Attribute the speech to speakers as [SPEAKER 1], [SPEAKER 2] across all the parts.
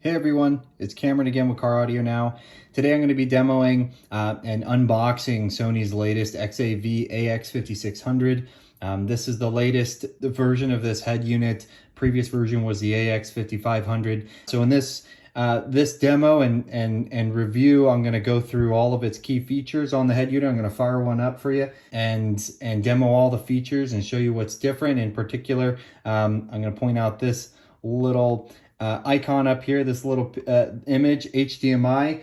[SPEAKER 1] Hey everyone, it's Cameron again with Car Audio Now. Today I'm going to be demoing and unboxing Sony's latest XAV-AX5600. This is the latest version of this head unit. Previous version was the AX5500. So in this demo and review, I'm going to go through all of its key features on the head unit. I'm going to fire one up for you and demo all the features and show you what's different. In particular, I'm going to point out this little icon up here, this little image, HDMI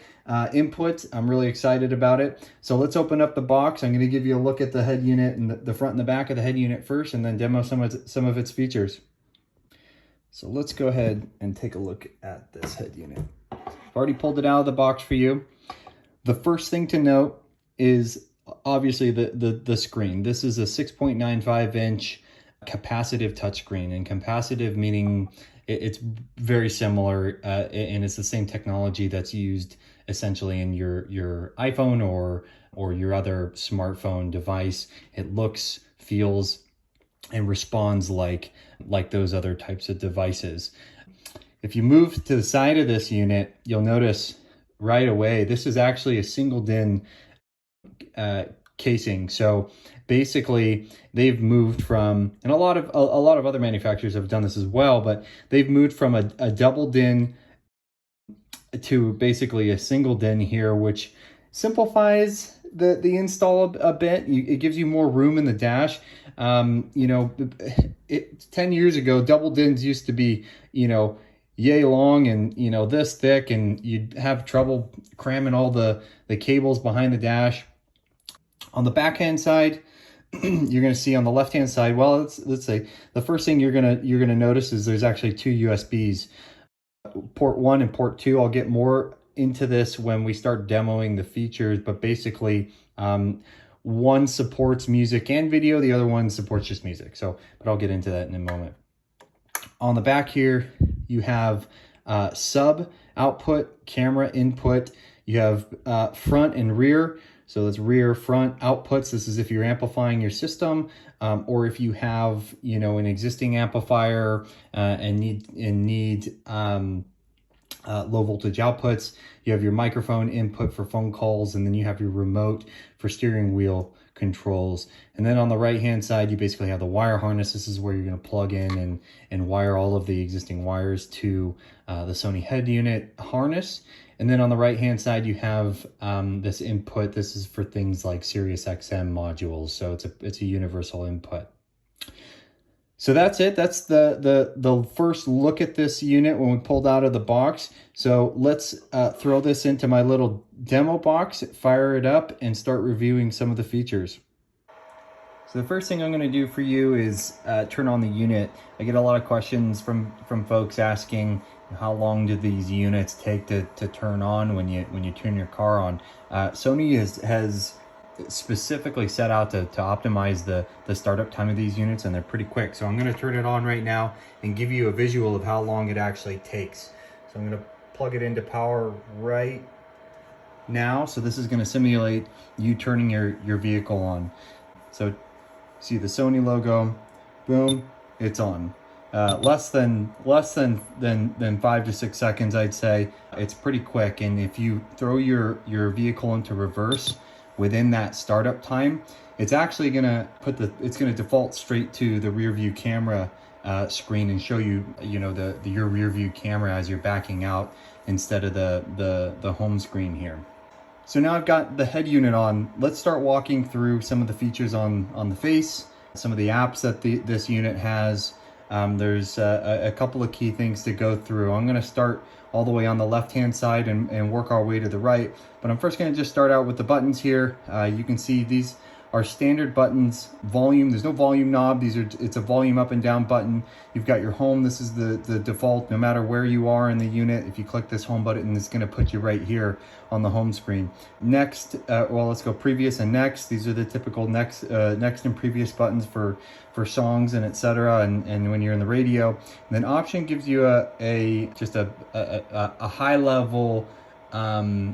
[SPEAKER 1] input. I'm really excited about it. So let's open up the box. I'm going to give you a look at the head unit and the front and the back of the head unit first, and then demo some of its features. So let's go ahead and take a look at this head unit. I've already pulled it out of the box for you. The first thing to note is obviously the screen. This is a 6.95 inch capacitive touchscreen, and capacitive meaning it's very similar and it's the same technology that's used essentially in your iPhone or your other smartphone device. It looks, feels, and responds like those other types of devices. If you move to the side of this unit, you'll notice right away this is actually a single DIN casing. So basically they've moved from, and a lot of other manufacturers have done this as well, but they've moved from a double DIN to basically a single DIN here, which simplifies the install a bit. It gives you more room in the dash. 10 years ago, double DINs used to be, yay long and, this thick, and you'd have trouble cramming all the cables behind the dash. On the backhand side, you're going to see on the left-hand side, well, let's say the first thing you're going to notice is there's actually two USBs, port 1 and port 2. I'll get more into this when we start demoing the features, but basically one supports music and video, the other one supports just music. But I'll get into that in a moment. On the back here, you have sub output, camera input. You have front and rear. So that's rear, front outputs. This is if you're amplifying your system, or if you have, an existing amplifier and need low voltage outputs. You have your microphone input for phone calls, and then you have your remote for steering wheel controls. And then on the right hand side, you basically have the wire harness. This is where you're going to plug in and wire all of the existing wires to the Sony head unit harness. And then on the right hand side, you have this input. This is for things like Sirius XM modules. So it's a universal input. So that's it. That's the first look at this unit when we pulled out of the box. So let's throw this into my little demo box, fire it up, and start reviewing some of the features. So the first thing I'm going to do for you is turn on the unit. I get a lot of questions from folks asking, how long do these units take to turn on when you turn your car on? Sony has specifically set out to optimize the startup time of these units, and they're pretty quick. So I'm going to turn it on right now and give you a visual of how long it actually takes. So I'm going to plug it into power right now. So this is going to simulate you turning your vehicle on. So see the Sony logo, boom, it's on. Less than 5 to 6 seconds, I'd say. It's pretty quick, and if you throw your vehicle into reverse within that startup time, it's actually gonna default straight to the rear view camera screen and show you your rear view camera as you're backing out instead of the home screen here. So now I've got the head unit on. Let's start walking through some of the features on the face, some of the apps that this unit has. There's a couple of key things to go through. I'm going to start all the way on the left-hand side and work our way to the right. But I'm first going to just start out with the buttons here. You can see these are standard buttons. Volume, there's no volume knob. It's a volume up and down button. You've got your home. This is the default, no matter where you are in the unit. If you click this home button, it's going to put you right here on the home screen. Next, let's go previous and next. These are the typical next and previous buttons for songs and etc. And when you're in the radio. And then option gives you a high level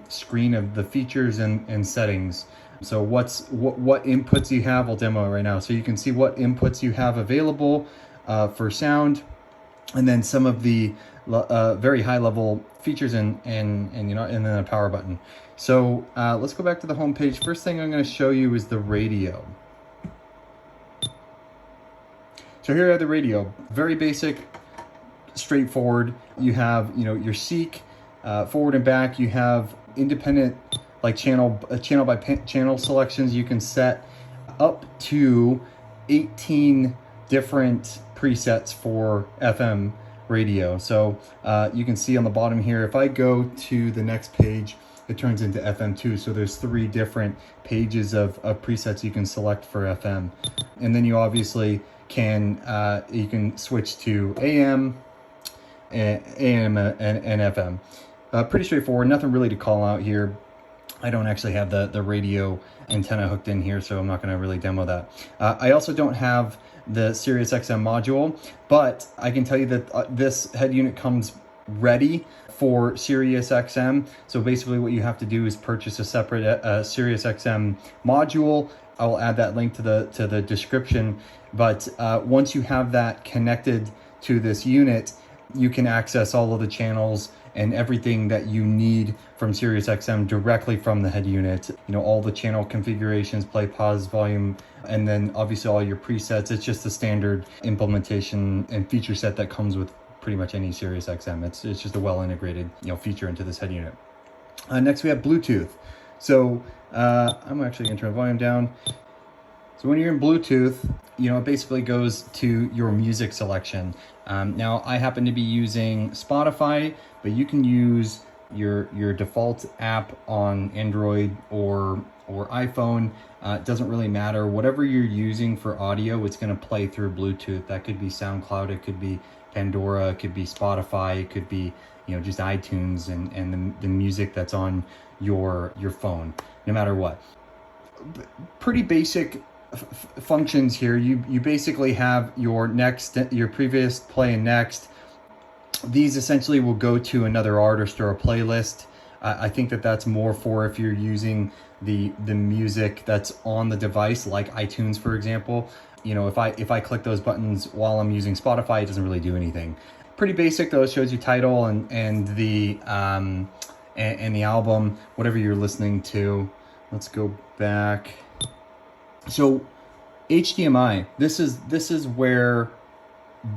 [SPEAKER 1] screen of the features and settings. So what inputs you have, I'll demo it right now. So you can see what inputs you have available for sound. and then some of the very high level features and you know, and then a power button. So let's go back to the home page. First thing I'm going to show you is the radio. So here are the radio. Very basic, straightforward. You have, you know, your seek, forward and back. You have independent, like channel by channel selections. You can set up to 18 different presets for FM radio. So you can see on the bottom here, if I go to the next page, it turns into FM2. So there's 3 different pages of presets you can select for FM. And then you obviously can you can switch to AM and FM. Pretty straightforward, nothing really to call out here. I don't actually have the radio antenna hooked in here, so I'm not going to really demo that. I also don't have the Sirius XM module, but I can tell you that this head unit comes ready for Sirius XM. So basically what you have to do is purchase a separate Sirius XM module. I will add that link to the description. But once you have that connected to this unit, you can access all of the channels and everything that you need from Sirius XM directly from the head unit. You know, all the channel configurations, play, pause, volume, and then obviously all your presets. It's just the standard implementation and feature set that comes with pretty much any Sirius XM. It's just a well integrated, you know, feature into this head unit. Next we have Bluetooth. So I'm actually gonna turn the volume down. So when you're in Bluetooth, you know, it basically goes to your music selection. Now I happen to be using Spotify, but you can use your default app on Android or iPhone. It doesn't really matter. Whatever you're using for audio, it's going to play through Bluetooth. That could be SoundCloud, it could be Pandora, it could be Spotify, it could be, you know, just iTunes and the music that's on your phone, no matter what. Pretty basic functions here. You basically have your previous, play, and next. These essentially will go to another artist or a playlist. I think that's more for if you're using the music that's on the device, like iTunes, for example. You know, if I click those buttons while I'm using Spotify, it doesn't really do anything. Pretty basic though. It shows you title and the album, whatever you're listening to. Let's go back. So HDMI, this is where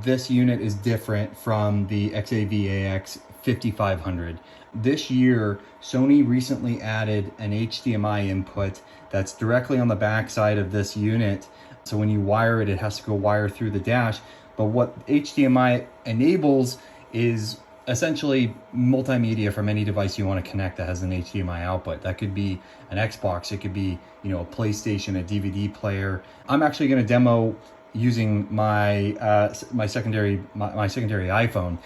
[SPEAKER 1] this unit is different from the XAV-AX5600. This year, Sony recently added an HDMI input that's directly on the back side of this unit. So when you wire it, it has to go wire through the dash. But what HDMI enables is essentially multimedia from any device you want to connect that has an HDMI output. That could be an Xbox, it could be, you know, a PlayStation, a DVD player. I'm actually going to demo using my secondary iPhone.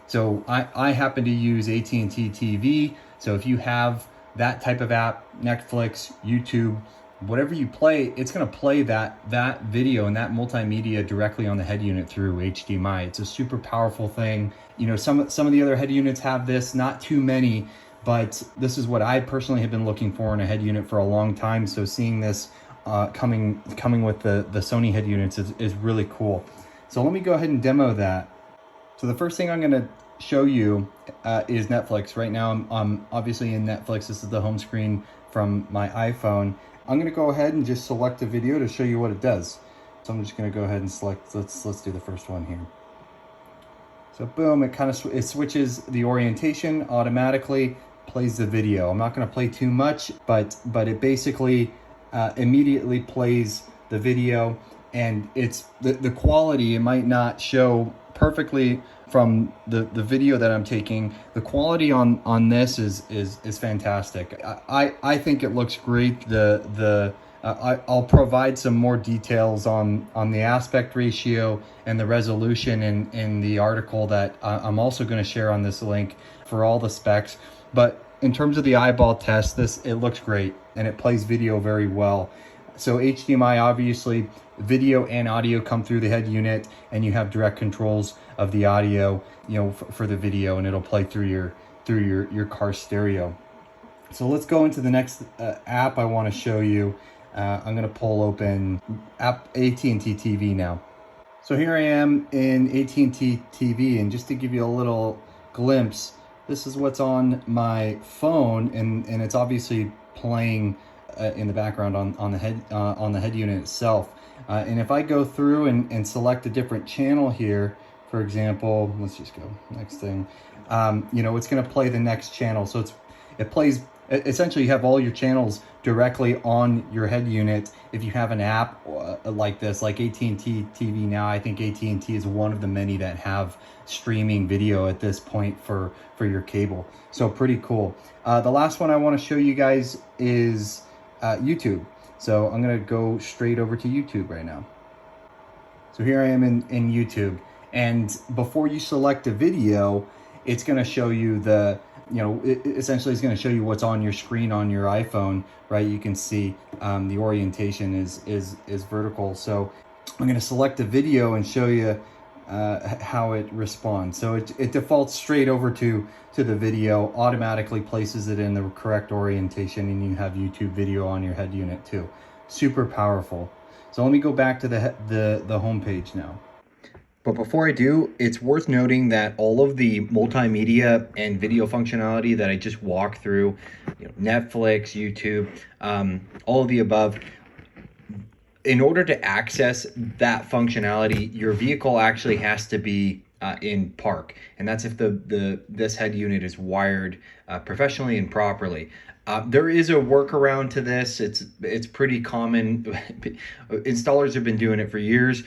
[SPEAKER 1] So I happen to use AT&T TV. So if you have that type of app, Netflix, YouTube, whatever you play, it's going to play that video and that multimedia directly on the head unit through HDMI. It's a super powerful thing. You know, some of the other head units have this, not too many, but this is what I personally have been looking for in a head unit for a long time. So seeing this coming with the Sony head units is really cool. So let me go ahead and demo that. So the first thing I'm going to show you is Netflix. Right now I'm obviously in Netflix. This is the home screen from my iPhone. I'm going to go ahead and just select a video to show you what it does. So I'm just going to go ahead and select, let's do the first one here. So boom, it kind of it switches the orientation automatically, plays the video. I'm not going to play too much, but it basically immediately plays the video, and it's the quality. It might not show perfectly from the video that I'm taking. The quality on this is fantastic. I think it looks great. I'll provide some more details on the aspect ratio and the resolution in the article that I'm also going to share on this link for all the specs. But in terms of the eyeball test, it looks great and it plays video very well. So HDMI, obviously, video and audio come through the head unit, and you have direct controls of the audio, you know, for the video, and it'll play through your car stereo. So let's go into the next app I want to show you. I'm going to pull open app AT&T TV now. So here I am in AT&T TV, and just to give you a little glimpse, this is what's on my phone, and it's obviously playing in the background on the head unit itself. And if I go through and select a different channel here, for example, let's just go next thing. You know, it's going to play the next channel, so it plays. Essentially, you have all your channels directly on your head unit. If you have an app like this, like AT&T TV now, I think AT&T is one of the many that have streaming video at this point for your cable. So pretty cool. The last one I want to show you guys is YouTube. So I'm going to go straight over to YouTube right now. So here I am in YouTube. And before you select a video, it's going to show you essentially it's going to show you what's on your screen on your iPhone, right? You can see the orientation is vertical. So I'm going to select a video and show you how it responds. So it defaults straight over to the video, automatically places it in the correct orientation, and you have YouTube video on your head unit too. Super powerful. So let me go back to the home page now. But before I do, it's worth noting that all of the multimedia and video functionality that I just walked through, Netflix, YouTube, all of the above, in order to access that functionality, your vehicle actually has to be in park, and that's if this head unit is wired professionally and properly. There is a workaround to this. It's pretty common. Installers have been doing it for years.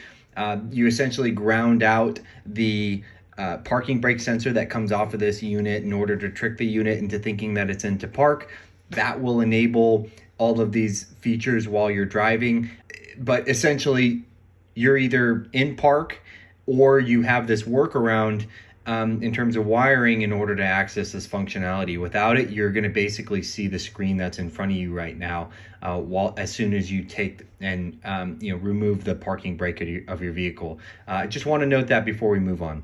[SPEAKER 1] You essentially ground out the parking brake sensor that comes off of this unit in order to trick the unit into thinking that it's into park. That will enable all of these features while you're driving. But essentially, you're either in park or you have this workaround in terms of wiring in order to access this functionality. Without it, you're going to basically see the screen that's in front of you right now as soon as you take and remove the parking brake of your vehicle. I just want to note that before we move on.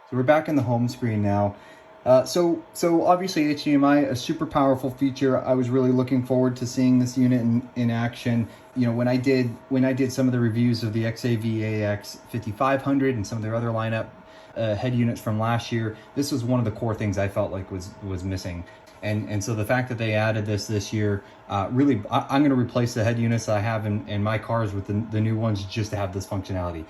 [SPEAKER 1] So we're back in the home screen now. So obviously HDMI, a super powerful feature. I was really looking forward to seeing this unit in action. When I did some of the reviews of the XAV-AX5600 and some of their other lineup head units from last year, this was one of the core things I felt like was missing. And so the fact that they added this year, really, I'm going to replace the head units that I have in my cars with the new ones just to have this functionality.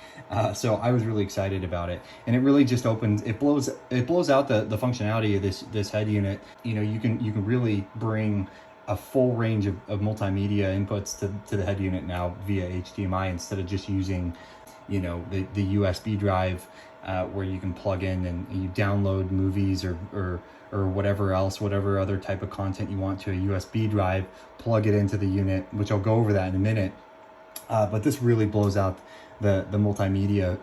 [SPEAKER 1] So I was really excited about it, and it really just opens, it blows out the functionality of this head unit. You can really bring a full range of multimedia inputs to the head unit now via HDMI instead of just using, the USB drive where you can plug in and you download movies or whatever other type of content you want to a USB drive, plug it into the unit, which I'll go over that in a minute. But this really blows out the multimedia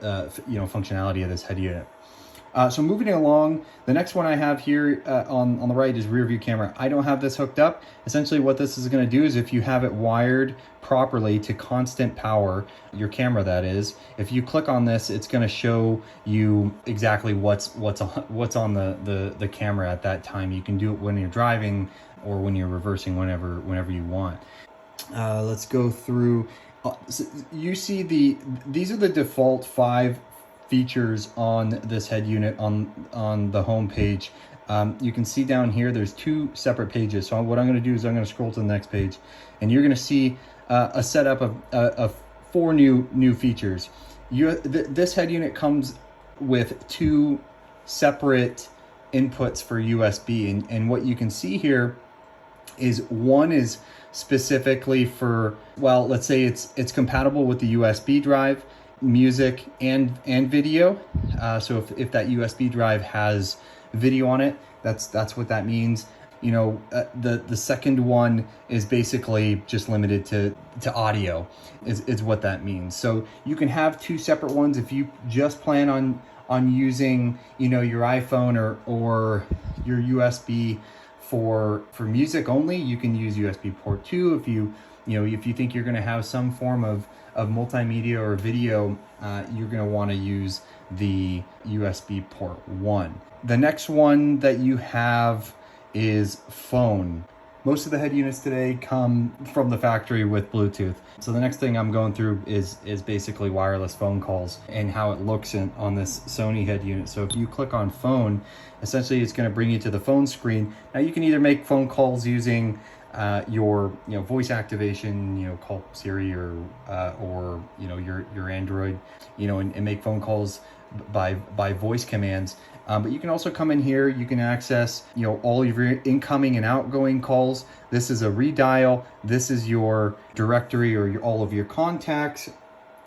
[SPEAKER 1] functionality of this head unit. So moving along, the next one I have here on the right is rear view camera. I don't have this hooked up. Essentially what this is going to do is, if you have it wired properly to constant power, your camera that is, if you click on this, it's going to show you exactly what's on the camera at that time. You can do it when you're driving or when you're reversing, whenever you want. Let's go through. So you see these are the default 5 features on this head unit on the home page. You can see down here there's 2 separate pages. So what I'm going to do is I'm going to scroll to the next page, and you're going to see a setup of 4 new features. This head unit comes with 2 separate inputs for USB, and what you can see here is one is specifically for, well, let's say it's compatible with the USB drive, music and video. So if that USB drive has video on it, that's what that means. The second one is basically just limited to audio is what that means. So you can have 2 separate ones if you just plan on using your iPhone or your USB for music only. You can use USB port 2 if you think you're going to have some form of multimedia or video. You're going to want to use the USB port 1. The next one that you have is phone. Most of the head units today come from the factory with Bluetooth. So the next thing I'm going through is basically wireless phone calls and how it looks on this Sony head unit. So if you click on phone, essentially it's going to bring you to the phone screen. Now you can either make phone calls using your voice activation, call Siri or your Android, and make phone calls by voice commands. But you can also come in here, you can access all of your incoming and outgoing calls. This is a redial. This is your directory or all of your contacts.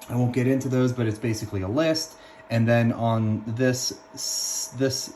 [SPEAKER 1] I won't get into those, but it's basically a list. And then on this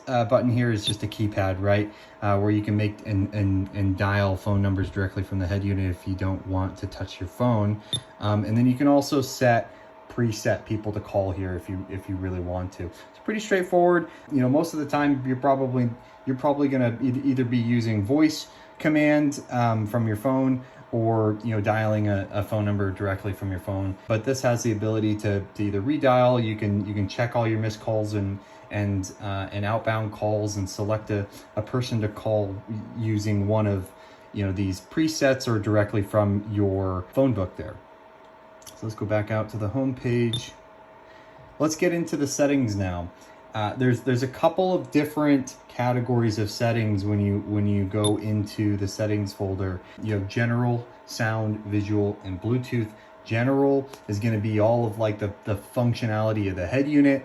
[SPEAKER 1] button here is just a keypad, right? Where you can make and dial phone numbers directly from the head unit if you don't want to touch your phone. And then you can also preset people to call here if you really want to. It's pretty straightforward. Most of the time you're probably gonna either be using voice command from your phone, or dialing a phone number directly from your phone. But this has the ability to either redial. You can check all your missed calls and outbound calls, and select a person to call using one of these presets or directly from your phone book there. So let's go back out to the home page. Let's get into the settings now. There's a couple of different categories of settings when you go into the settings folder. You have general, sound, visual, and Bluetooth. General is going to be all of the functionality of the head unit.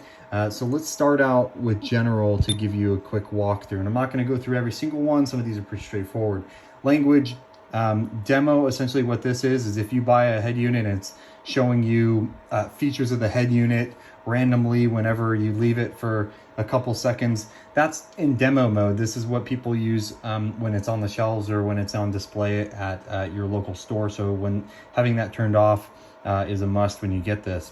[SPEAKER 1] So let's start out with general to give you a quick walkthrough. And I'm not going to go through every single one. Some of these are pretty straightforward. Language, demo, essentially what this is if you buy a head unit and it's showing you features of the head unit randomly whenever you leave it for a couple seconds. That's in demo mode. This is what people use when it's on the shelves or when it's on display at your local store. So when having that turned off is a must when you get this.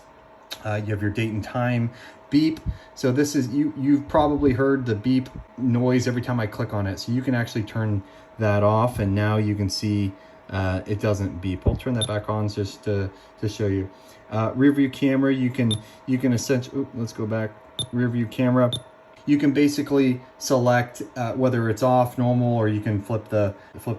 [SPEAKER 1] You have your date and time, beep. So this is, you've probably heard the beep noise every time I click on it. So you can actually turn that off, and now you can see it doesn't beep. I'll turn that back on just to show you. Rear view camera, you can essentially, let's go back. Rear view camera, you can basically select whether it's off, normal, or you can flip the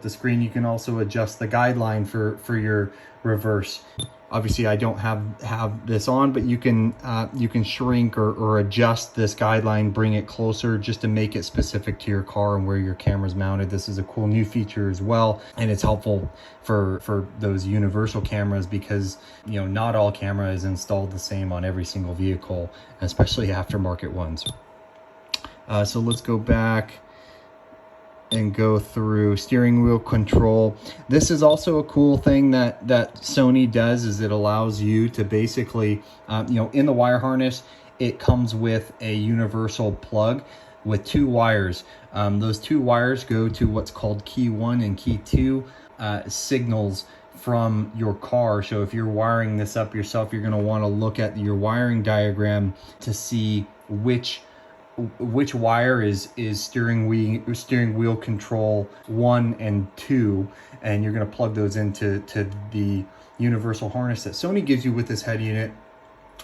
[SPEAKER 1] screen. You can also adjust the guideline for your reverse. Obviously I don't have this on, but you can shrink or adjust this guideline, bring it closer just to make it specific to your car and where your camera's mounted. This is a cool new feature as well, and it's helpful for those universal cameras because not all camera is installed the same on every single vehicle, especially aftermarket ones. So let's go back and go through steering wheel control. This is also a cool thing that Sony does, is it allows you to basically, in the wire harness, it comes with a universal plug with two wires. Those two wires go to what's called key 1 and key 2 signals from your car. So if you're wiring this up yourself, you're going to want to look at your wiring diagram to see which wire is steering wheel control 1 and 2, and you're going to plug those into the universal harness that Sony gives you with this head unit.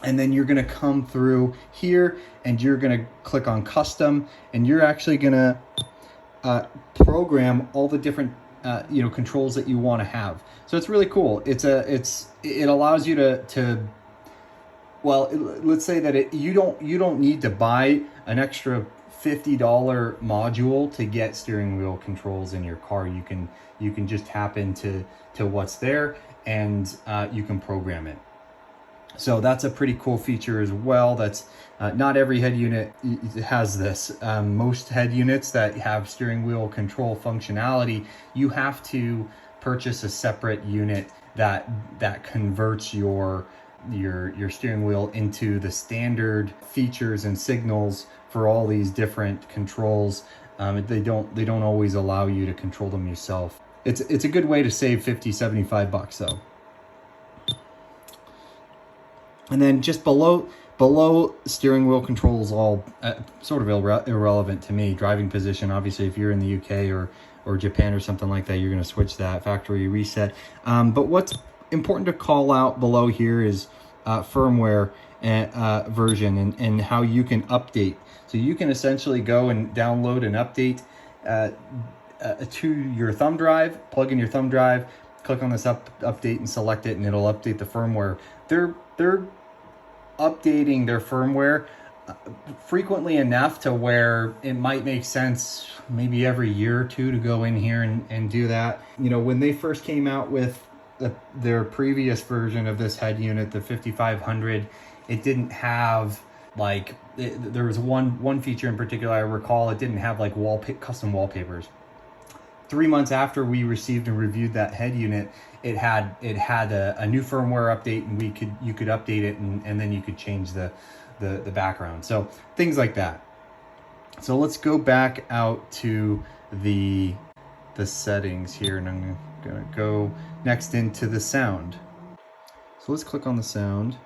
[SPEAKER 1] And then you're going to come through here and you're going to click on custom, and you're actually going to program all the different controls that you want to have. So it's really cool. It allows you to well, let's say that you don't need to buy an extra $50 module to get steering wheel controls in your car. You can just tap into what's there, and you can program it. So that's a pretty cool feature as well. That's not every head unit has this. Most head units that have steering wheel control functionality, you have to purchase a separate unit that converts your steering wheel into the standard features and signals for all these different controls. They don't always allow you to control them yourself. It's a good way to save $50-75 though. And then just below steering wheel controls, all sort of irrelevant to me. Driving position, obviously if you're in the UK or Japan or something like that, you're going to switch that, factory reset. But what's important to call out below here is firmware version and how you can update. So you can essentially go and download and update to your thumb drive, plug in your thumb drive, click on this update and select it, and it'll update the firmware. They're updating their firmware frequently enough to where it might make sense maybe every year or two to go in here and do that. You know, when they first came out with their previous version of this head unit, the 5500, it didn't have like, there was one feature in particular I recall, it didn't have like custom wallpapers. 3 months after we received and reviewed that head unit, it had a new firmware update, and you could update it, and then you could change the background. So things like that. So let's go back out to the settings here, and I'm gonna go next into the sound. So let's click on the sound.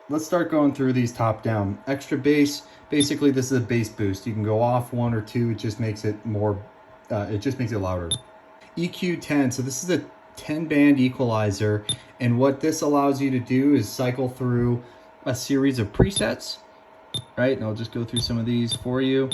[SPEAKER 1] Let's start going through these top down. Extra bass, basically this is a bass boost. You can go off 1 or 2, it just makes it more, it just makes it louder. EQ 10, so this is a 10-band equalizer, and what this allows you to do is cycle through a series of presets, right? And I'll just go through some of these for you,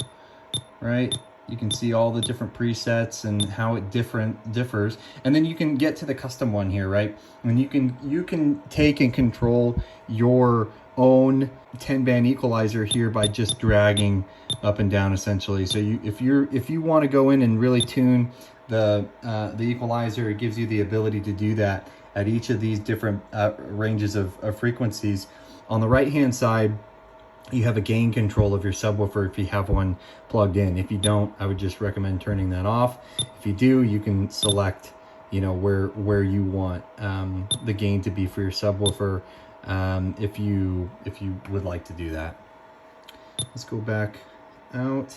[SPEAKER 1] right? You can see all the different presets and how it differs, and then you can get to the custom one here, right? And you can take and control your own 10-band equalizer here by just dragging up and down, essentially. So if you want to go in and really tune the equalizer, it gives you the ability to do that at each of these different ranges of frequencies. On the right hand side, you have a gain control of your subwoofer if you have one plugged in. If you don't, I would just recommend turning that off. If you do, you can select, you know, where you want the gain to be for your subwoofer, if you would like to do that. Let's go back out.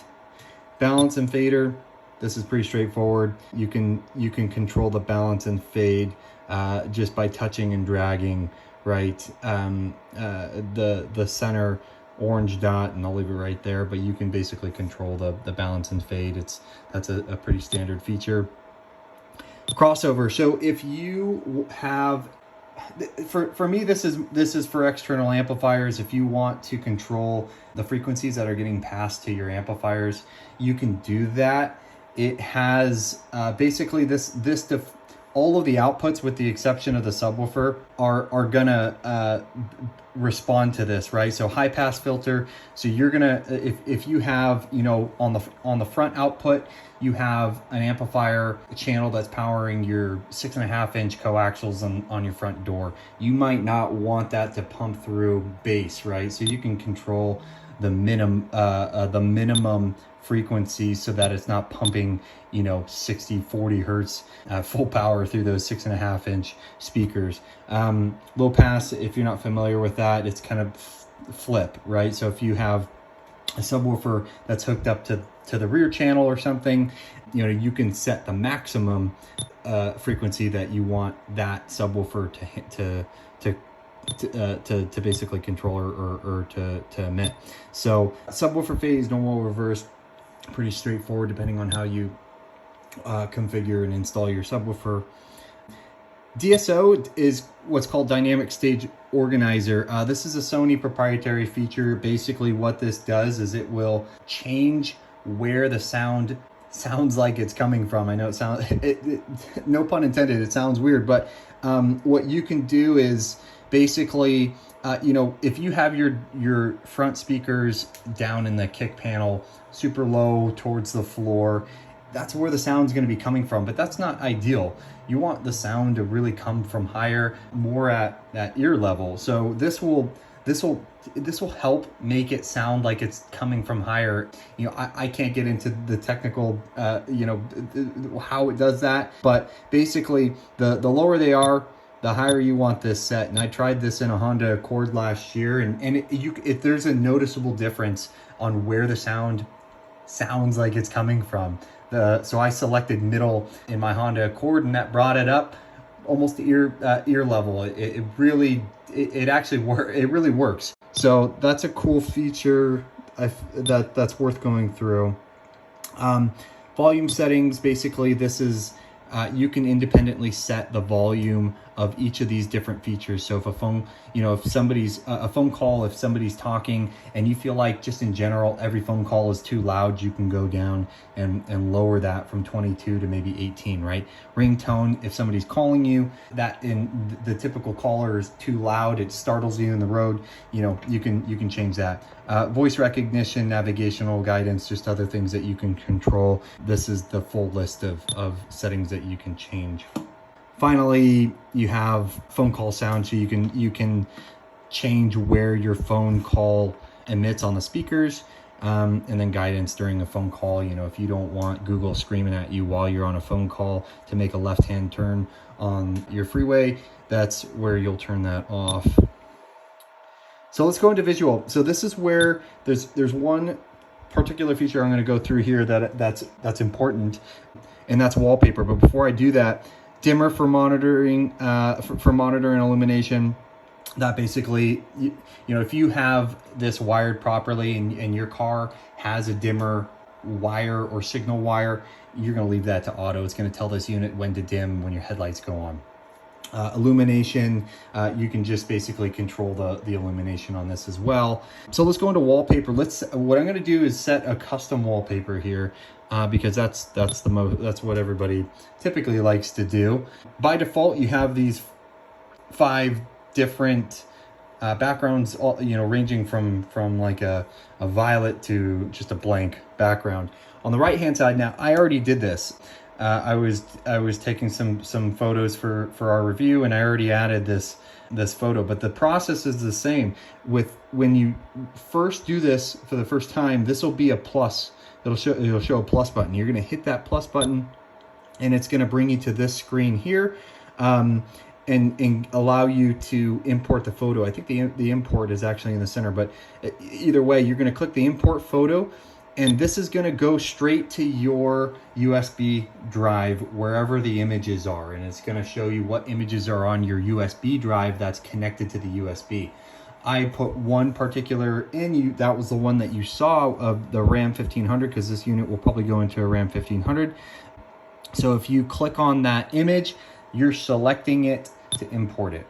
[SPEAKER 1] Balance and fader. This is pretty straightforward. You can control the balance and fade just by touching and dragging, right? The center orange dot, and I'll leave it right there, but you can basically control the balance and fade. That's a pretty standard feature. Crossover. So if you have, for me, this is for external amplifiers. If you want to control the frequencies that are getting passed to your amplifiers, you can do that. It has basically all of the outputs, with the exception of the subwoofer, are gonna respond to this, right? So high pass filter. So you're gonna, if you have, you know, on the front output, you have an amplifier channel that's powering your 6.5-inch coaxials on your front door. You might not want that to pump through bass, right? So you can control the minimum frequency so that it's not pumping, you know, 60-40 hertz full power through those 6.5-inch speakers. Low pass, if you're not familiar with that, it's kind of flip, right? So if you have a subwoofer that's hooked up to the rear channel or something, you know, you can set the maximum frequency that you want that subwoofer to basically control or to emit. So subwoofer phase, normal, reverse, pretty straightforward depending on how you configure and install your subwoofer. DSO is what's called Dynamic Stage Organizer. This is a Sony proprietary feature. Basically what this does is it will change where the sound sounds like it's coming from. I know it sounds, no pun intended, it sounds weird, but what you can do is basically, you know, if you have your front speakers down in the kick panel, super low towards the floor, that's where the sound's going to be coming from, but that's not ideal. You want the sound to really come from higher, more at ear level. So this will help make it sound like it's coming from higher. You know, I can't get into the technical, you know, how it does that, but basically the lower they are, the higher you want this set. And I tried this in a Honda Accord last year, and there's a noticeable difference on where the sound sounds like it's coming from. So I selected middle in my Honda Accord, and that brought it up almost to ear level. It really works. So that's a cool feature that's worth going through. Volume settings, basically this is you can independently set the volume of each of these different features. So if a phone, if somebody's a phone call, if somebody's talking and you feel like just in general every phone call is too loud, you can go down and lower that from 22 to maybe 18, right? Ringtone, if somebody's calling you, that in the typical caller is too loud, it startles you in the road, you can change that. Voice recognition, navigational guidance, just other things that you can control. This is the full list of settings that you can change. Finally, you have phone call sound, so you can change where your phone call emits on the speakers, and then guidance during a phone call. If you don't want Google screaming at you while you're on a phone call to make a left-hand turn on your freeway, that's where you'll turn that off. So let's go into visual. So this is where there's one particular feature I'm going to go through here that's important, and that's wallpaper. But before I do that, dimmer for monitoring for monitoring illumination. That basically, if you have this wired properly and your car has a dimmer wire or signal wire, you're going to leave that to auto. It's going to tell this unit when to dim when your headlights go on. Illumination, you can just basically control the illumination on this as well. So let's go into wallpaper. What I'm going to do is set a custom wallpaper here, because that's what everybody typically likes to do. By default, you have these 5 different backgrounds, ranging from like a violet to just a blank background. On the right hand side, now I already did this. I was taking some photos for our review, and I already added this photo, but the process is the same. When you first do this for the first time, this will be a plus. It'll show a plus button. You're going to hit that plus button, and it's going to bring you to this screen here, and allow you to import the photo. I think the import is actually in the center, but either way, you're going to click the import photo. And this is going to go straight to your USB drive, wherever the images are. And it's going to show you what images are on your USB drive that's connected to the USB. I put one particular in, that was the one that you saw of the RAM 1500, because this unit will probably go into a RAM 1500. So if you click on that image, you're selecting it to import it.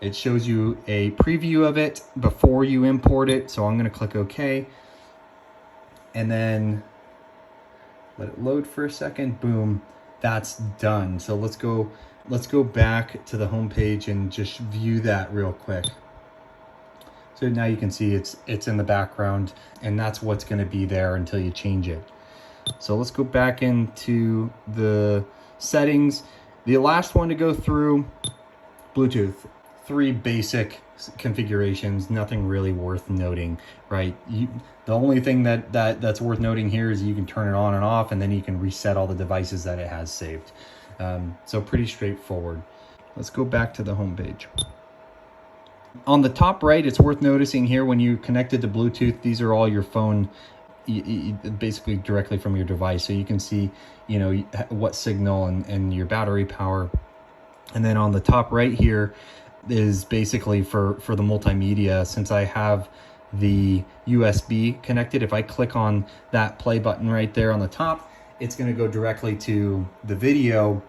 [SPEAKER 1] It shows you a preview of it before you import it. So I'm going to click OK. And then let it load for a second. Boom, that's done. So let's go back to the home page and just view that real quick. So now you can see it's in the background, and that's what's going to be there until you change it. So let's go back into the settings. The last one to go through, Bluetooth. 3 basic configurations, nothing really worth noting, right? The only thing that's worth noting here is you can turn it on and off, and then you can reset all the devices that it has saved. So pretty straightforward. Let's go back to the home page. On the top right, it's worth noticing here, when you connected to Bluetooth, these are all your phone, basically directly from your device. So you can see, what signal and your battery power. And then on the top right here is basically for the multimedia. Since I have the USB connected, if I click on that play button right there on the top, it's going to go directly to the video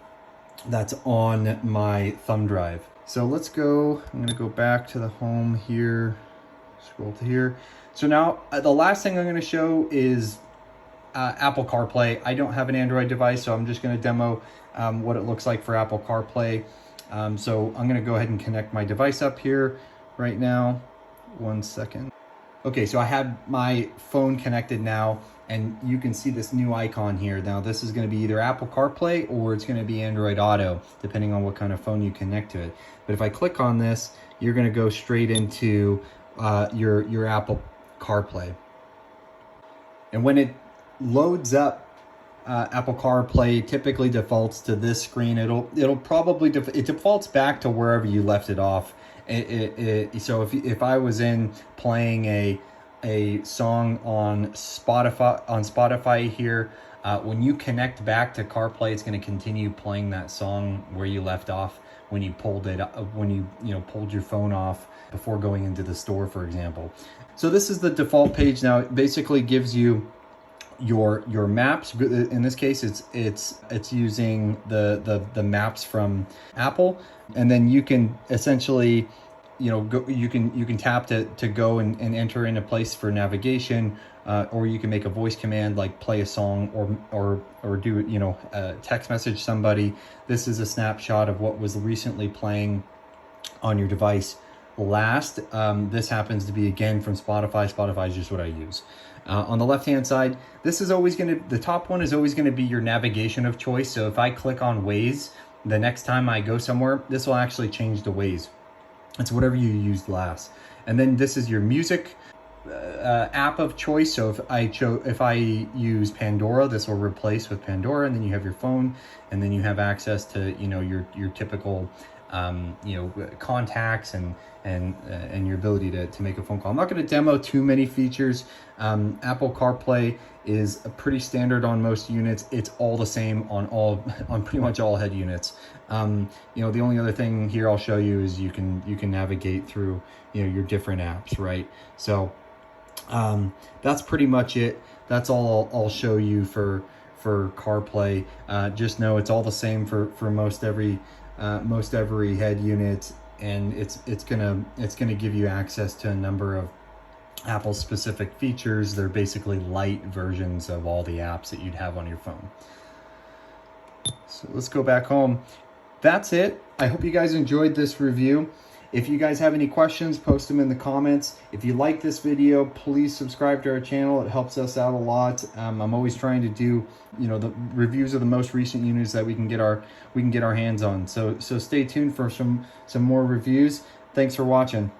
[SPEAKER 1] that's on my thumb drive. So let's go, I'm going to go back to the home here, scroll to here. So now the last thing I'm going to show is Apple CarPlay. I don't have an Android device, so I'm just going to demo what it looks like for Apple CarPlay. So I'm going to go ahead and connect my device up here right now. 1 second. Okay, so I have my phone connected now, and you can see this new icon here. Now this is going to be either Apple CarPlay or it's going to be Android Auto, depending on what kind of phone you connect to it. But if I click on this, you're going to go straight into your Apple CarPlay. And when it loads up, Apple CarPlay typically defaults to this screen. It'll probably it defaults back to wherever you left it off. So if I was playing a song on Spotify here, when you connect back to CarPlay, it's going to continue playing that song where you left off when you pulled it when you pulled your phone off before going into the store, for example. So this is the default page. Now it basically gives you your maps. In this case, it's using the maps from Apple, and then you can essentially, you can tap to go and enter in a place for navigation, or you can make a voice command like play a song, or do text message somebody. This is a snapshot of what was recently playing on your device last. This happens to be again from Spotify. Spotify is just what I use. On the left hand side, this is always the top one is always going to be your navigation of choice. So if I click on Waze, the next time I go somewhere, this will actually change to Waze. It's whatever you used last. And then this is your music app of choice. So if I use Pandora, this will replace with Pandora, and then you have your phone, and then you have access to your typical contacts and your ability to make a phone call. I'm not going to demo too many features. Apple CarPlay is pretty standard on most units. It's all the same on pretty much all head units. The only other thing here I'll show you is you can navigate through your different apps, right? So that's pretty much it. That's all I'll show you for CarPlay. Just know it's all the same for most every head unit, and it's gonna give you access to a number of Apple specific features. They're basically light versions of all the apps that you'd have on your phone. So let's go back home. That's it. I hope you guys enjoyed this review. If you guys have any questions, post them in the comments. If you like this video, please subscribe to our channel. It helps us out a lot. I'm always trying to do, the reviews of the most recent units that we can get our hands on. So stay tuned for some more reviews. Thanks for watching.